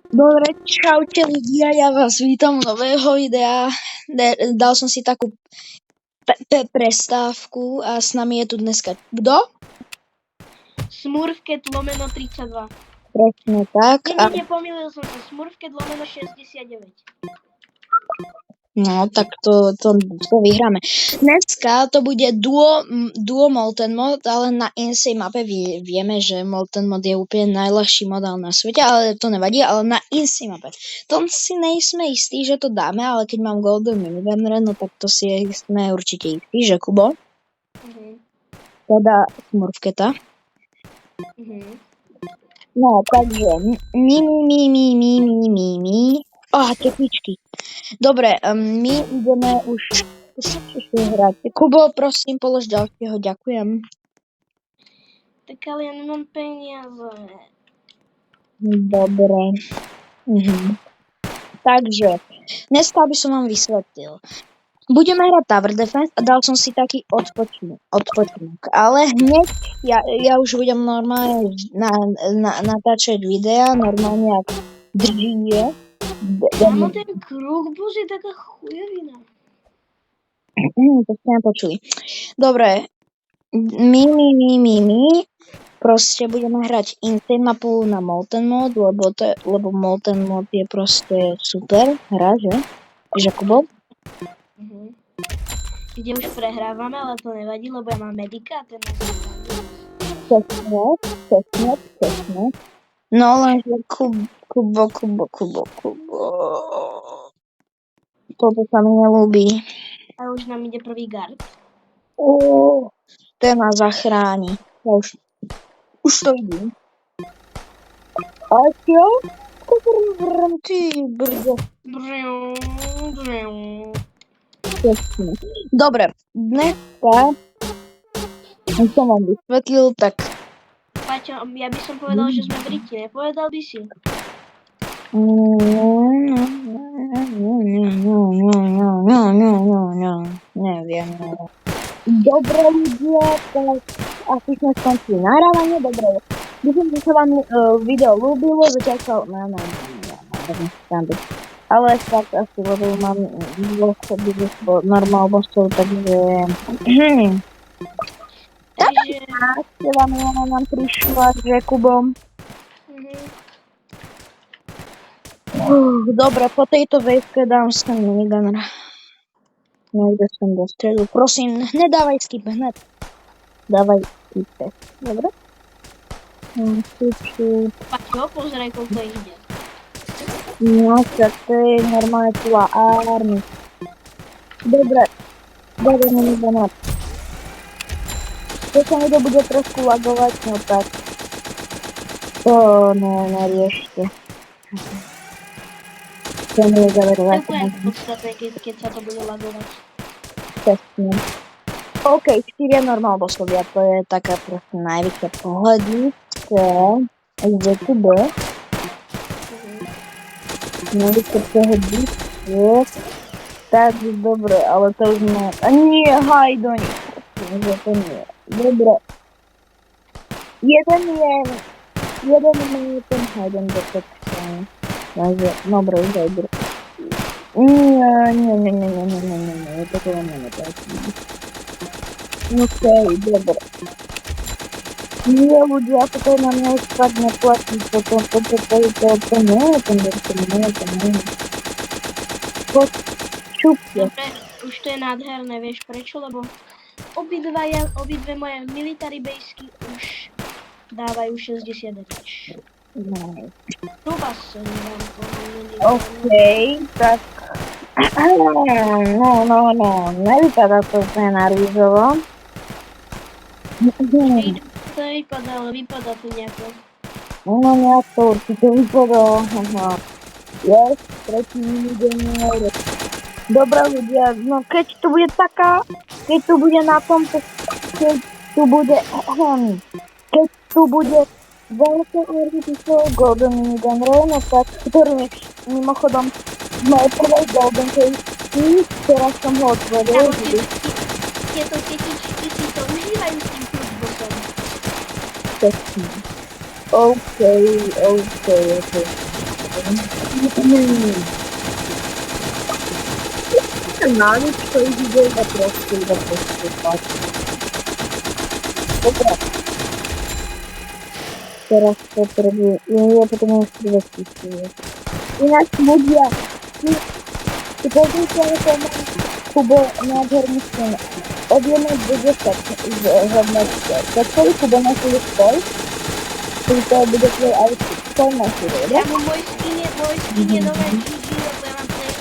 Dobre, čaute ľudia, ja vás vítam nového videa. Dal som si takú prestávku a s nami je tu dneska kto? Smurfcat lomeno 32. Presne tak. Nie, pomýlil som sa. Smurfcat lomeno 69. No, tak to vyhráme. Dneska to bude duo Molten Mod, ale na insej mape vieme, že Molten Mod je úplne najľahší modál na svete, ale to nevadí, ale na insej mape. To si nejsme istí, že to dáme, ale keď mám Golden Minigunner, no tak to si sme určite istí, že Kubo? Teda Smurfcata. No, takže tepličky. Dobre, my ideme už hrať. Kubo, prosím, polož ďalšieho, ďakujem. Tak ale ja nemám peniaze. Dobre. Takže, dneska by som vám vysvetlil. Budeme hrať Tower Defense a dal som si taký odpočinok. Ale hneď ja už budem normálne natáčať videa, normálne ako držie. Áno, ten Krúgbus je taká chujovina. To ste nepočuli. Dobre, my proste budeme hrať Insane mapu na Molten Mod, lebo Molten Mod je proste super hra, že? Že Kubo? Kde už prehrávame, ale to nevadí, lebo ja mám medika a ten Česne. No lenže Kubo. Toto sa mi nelúbi. A už nám ide prvý guard. Ten nás zachráni. Ja už to vidím. A čo? Ty brzo. Dobre, dneska som vám vysvetlil, tak... Paťo, ja by som povedal, že sme Briti, nepovedal by si? Neviem. Dobre ľudia, tak asi sme skončili nahrávanie, dobre. Myslím, že sa vám video ľúbilo, zatiaľ sa... Ale fakt asi, lebo mám normál bossov, takže... Takže vám nám prišla, že Kubom. Dobre, po tejto vejske dám sem minigunner. Nejde som do stredu. Prosím, nedávaj skip, hned. Dávaj skip. Dobre? Paťo, pozeraj, koľko ide. No, tak to je normálne tvoja army. Dobre minigunner. Keď sa niekto bude trošku lagovať, no tak to neriešte. To nie je zaverovať. To je v podstate, keď sa to bude lagovať. Presne. OK, 4 normál bossovia, to je taká proste najväčšia pohľadice. Ide tu B. Najväčšia pohľadice. Tak, dobre, ale to už má... A nie, hajdoň. Že to nie. Dobre. Jeden je ten hajden do textane. Takže, dobre, už aj druhý. Nie, toto vám neplatí. Okej, dobre. Nie, ľudia, toto na mňa už fakt neplatí, to nie je ten veršen, Čupte. Dobre, už to je nádherné, vieš prečo, lebo obidve moje military basky už dávajú 60 damage. Nice. Okej, tak... No, nevypadá to úplne na rúžovo. To vypadá, ale vypadá to nejako. No, nejak to určite vypadá. Yes, tretí minigunier. Dobre ľudia, no keď tu bude na tomto, keď tu bude veľké artificial golden minigunner, no tak, ktorý mimochodom z mojej prvej golden case, teraz som ho otvoril. Tieto tetičky si to užívajú s tým Krúgbussom. OK. Na nic to idzie po prostu, tak. Dobra. Teraz potrzebuję, ja potem jeszcze zapiszę. I nasz media, i powiedzmy, że mam Kubo nádherný syn. Objemy 20 z hodnocie. Takový Kubo na svůj stoj, to bude tvoj outfit. Stoj na svůj, Ja dobra? mu môj skin je nové GG, lebo ja mám play.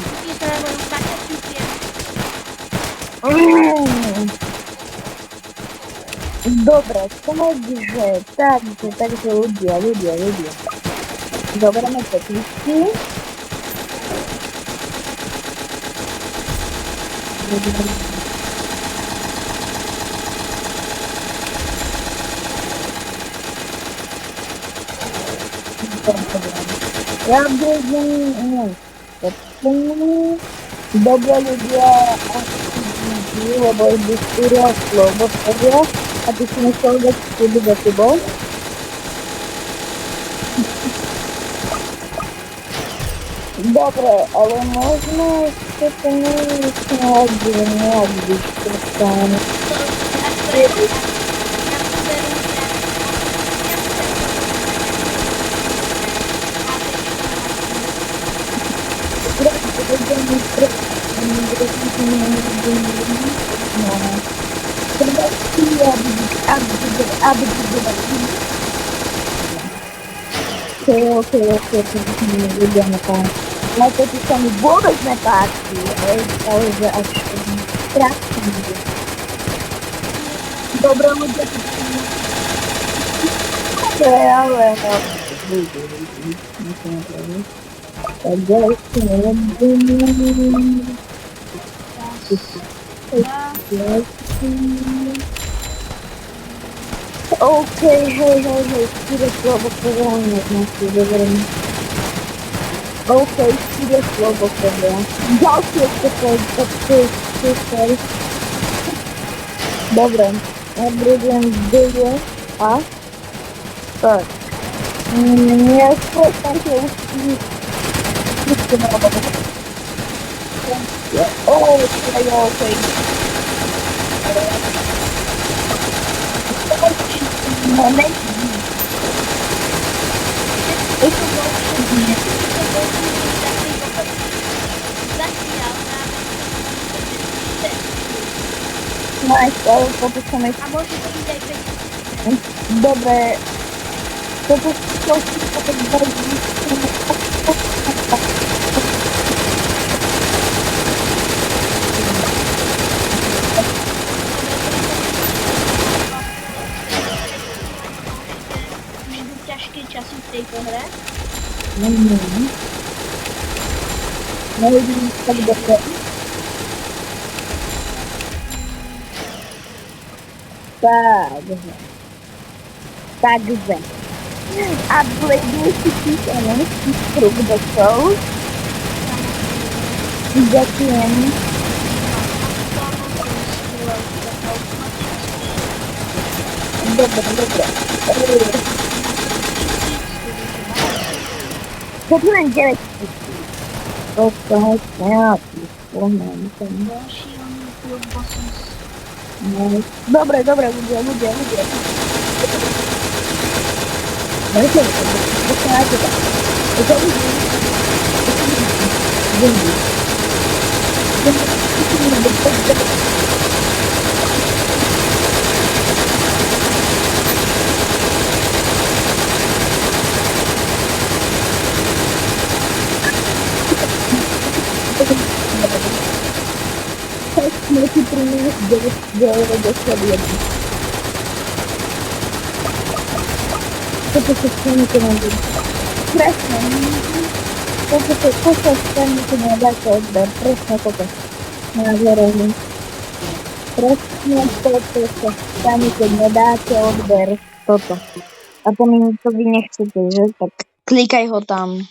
Kúpi sa na moju také super. Dobre, takže ľudia. Zoberieme tekličky. Ja budem, dobre ľudia, lebo idú skúria slovo povia, a ty si musel dať skúby za tebou. Dobre, ale možno ešte to nejak vyškrtám. Ale to ti sa mi vôbec nepáči, ale že až strašný. Dobre, ľudia, to je ale takže ešte nevedím. OK, hej, skúre slovo povolenie, si dovolím. OK, skúre slovo povolenie. Ďalšie ešte to. Dobre, ja budem zdieľať a tak. Ja spôsobom sa už OK. Moment. Nice, ale toto sa mi... A môže to ísť aj 5. Dobre. Toto sa tak bardzo... Ťažké časy v tejto hre. Nevidím tak dobre. Takže. Upgraduje si energy kruk do show. Ďakujem. Dobre. Toto len 9 Dobre, ľudia. Môžete priniesť 991. Toto sa stane, nebude. Presne. Toto sa stane, nedáte odber. Presne toto. Nádherný. Presne toto sa stane, keď nedáte odber. Toto. A to vy nechcete, že? Tak klikaj ho tam.